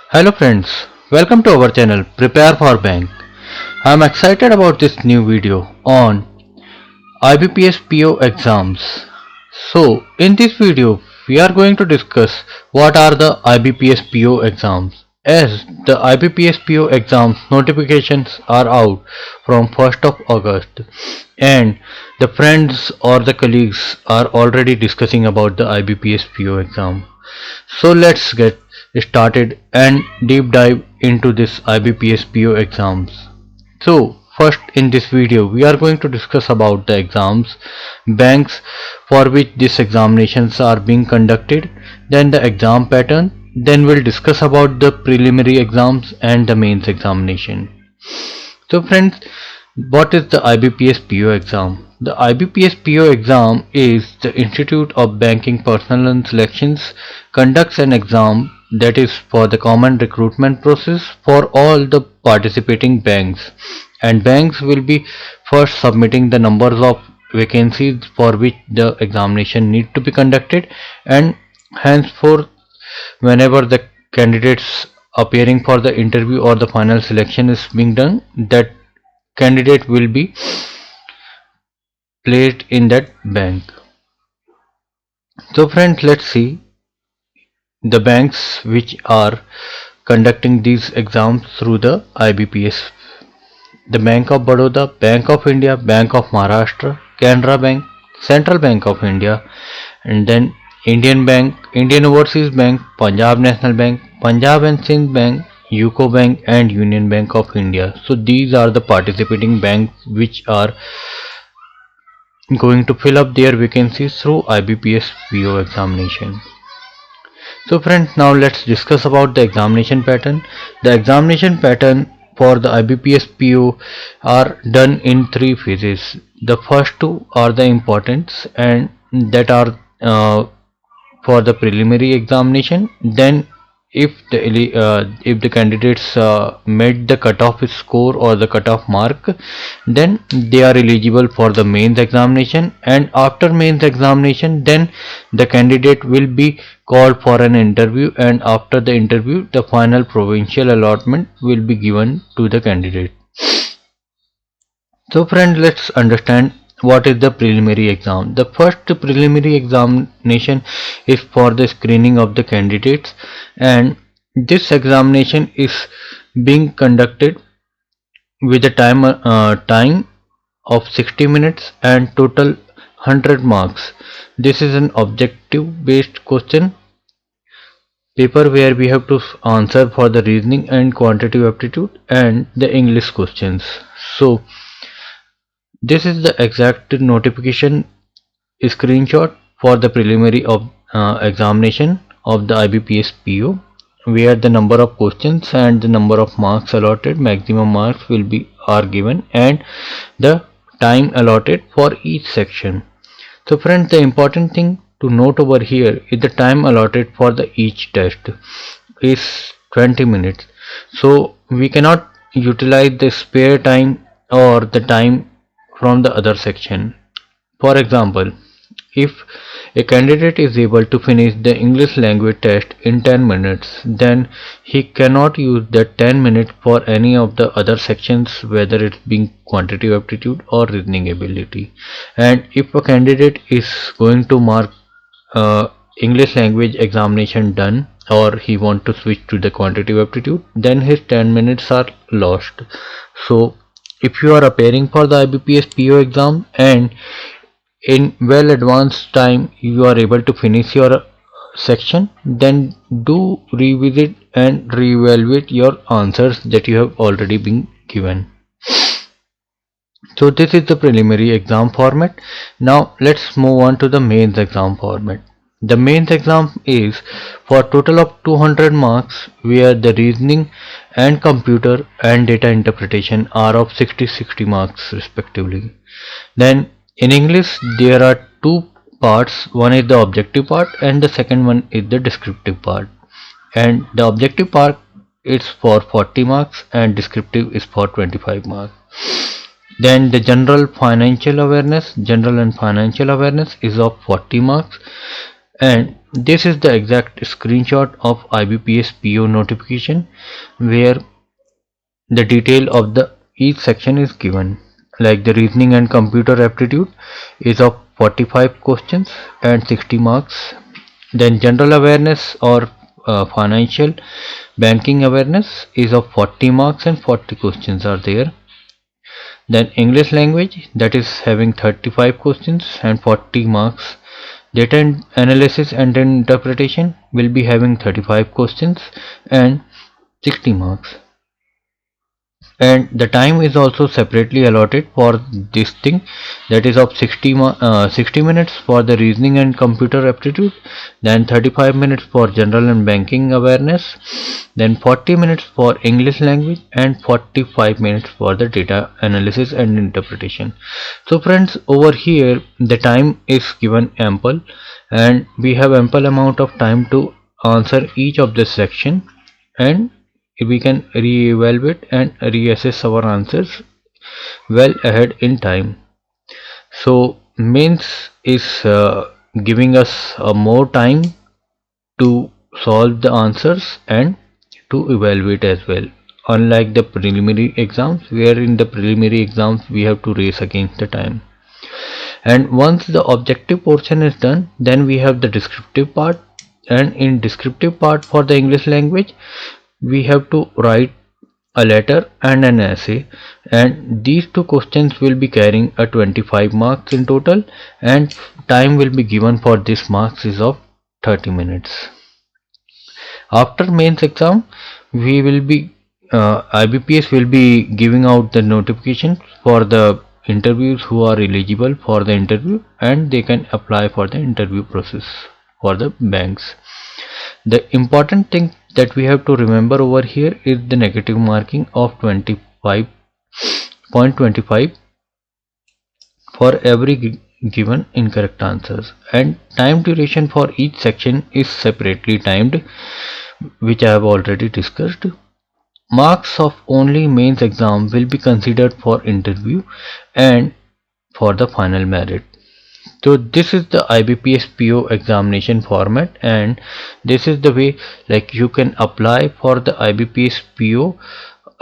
Hello friends, welcome to our channel Prepare for Bank. I am excited about this new video on IBPS PO exams. So in this video we are going to discuss what are the IBPS PO exams. As the IBPS PO exams notifications are out from 1st of August and the friends or the colleagues are already discussing about the IBPS PO exam. So let's get started and deep dive into this IBPS PO exams. So first in this video we are going to discuss about the exams, banks for which these examinations are being conducted, then the exam pattern, then we'll discuss about the preliminary exams and the mains examination. So friends, what is the IBPS PO exam? The IBPS PO exam is the Institute of Banking Personnel and Selections conducts an exam that is for the common recruitment process for all the participating banks, and banks will be first submitting the numbers of vacancies for which the examination need to be conducted, and henceforth whenever the candidates appearing for the interview or the final selection is being done, that candidate will be placed in that bank. So friends, let's see the banks which are conducting these exams through the IBPS. The Bank of Baroda, Bank of India, Bank of Maharashtra, Canara Bank, Central Bank of India, and then Indian Bank, Indian Overseas Bank, Punjab National Bank, Punjab and Sindh Bank, UCO Bank and Union Bank of India. So these are the participating banks which are going to fill up their vacancies through IBPS PO examination. So friends, now let's discuss about the examination pattern. The examination pattern for the IBPS PO are done in three phases. The first two are the importance, and that are for the preliminary examination. Then if the candidates met the cutoff score or the cutoff mark, then they are eligible for the mains examination, and after mains examination then the candidate will be called for an interview, and after the interview the final provincial allotment will be given to the candidate. So friends, let's understand what is the preliminary exam. The first preliminary examination is for the screening of the candidates, and this examination is being conducted with a time of 60 minutes and total 100 marks. This is an objective based question paper where we have to answer for the reasoning and quantitative aptitude and the English questions. So this is the exact notification screenshot for the preliminary of examination of the IBPS PO, where the number of questions and the number of marks allotted, maximum marks will be are given, and the time allotted for each section. So friends, the important thing to note over here is the time allotted for the each test is 20 minutes. So we cannot utilize the spare time or the time from the other section. For example, if a candidate is able to finish the English language test in 10 minutes, then he cannot use that 10 minutes for any of the other sections, whether it's being quantitative aptitude or reasoning ability. And if a candidate is going to mark English language examination done, or he want to switch to the quantitative aptitude, then his 10 minutes are lost. So if you are appearing for the IBPS PO exam and in well advanced time you are able to finish your section, then do revisit and reevaluate your answers that you have already been given. So this is the preliminary exam format. Now let's move on to the mains exam format. The mains exam is for total of 200 marks, where the reasoning and computer and data interpretation are of 60 marks respectively. Then in English there are two parts, one is the objective part and the second one is the descriptive part. And the objective part is for 40 marks and descriptive is for 25 marks. Then the general and financial awareness is of 40 marks, and this is the exact screenshot of IBPS PO notification where the detail of the each section is given. Like the reasoning and computer aptitude is of 45 questions and 60 marks. Then general awareness or financial banking awareness is of 40 marks and 40 questions are there. Then English language, that is having 35 questions and 40 marks. Data analysis and interpretation will be having 35 questions and 60 marks. And the time is also separately allotted for this thing, that is of 60 minutes for the reasoning and computer aptitude, then 35 minutes for general and banking awareness, then 40 minutes for English language, and 45 minutes for the data analysis and interpretation. So friends, over here the time is given ample, and we have ample amount of time to answer each of this section, and we can re-evaluate and reassess our answers well ahead in time. So mains is giving us more time to solve the answers and to evaluate as well, unlike the preliminary exams, where in the preliminary exams we have to race against the time. And once the objective portion is done, then we have the descriptive part, and in descriptive part for the English language we have to write a letter and an essay, and these two questions will be carrying a 25 marks in total, and time will be given for this marks is of 30 minutes. After mains exam we will be IBPS will be giving out the notification for the interviews who are eligible for the interview, and they can apply for the interview process for the banks. The important thing that we have to remember over here is the negative marking of 25.25 for every given incorrect answers, and time duration for each section is separately timed, which I have already discussed. Marks of only mains exam will be considered for interview and for the final merit. So this is the IBPS PO examination format, and this is the way like you can apply for the IBPS PO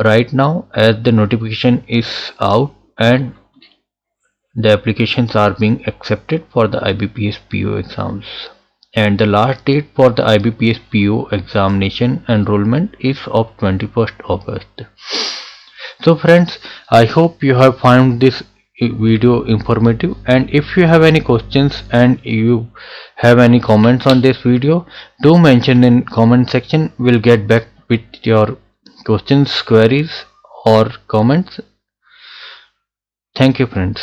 right now, as the notification is out and the applications are being accepted for the IBPS PO exams, and the last date for the IBPS PO examination enrollment is of 21st August. So friends, I hope you have found this video informative, and if you have any questions and you have any comments on this video, do mention in comment section. We'll get back with your questions, queries or comments. Thank you friends.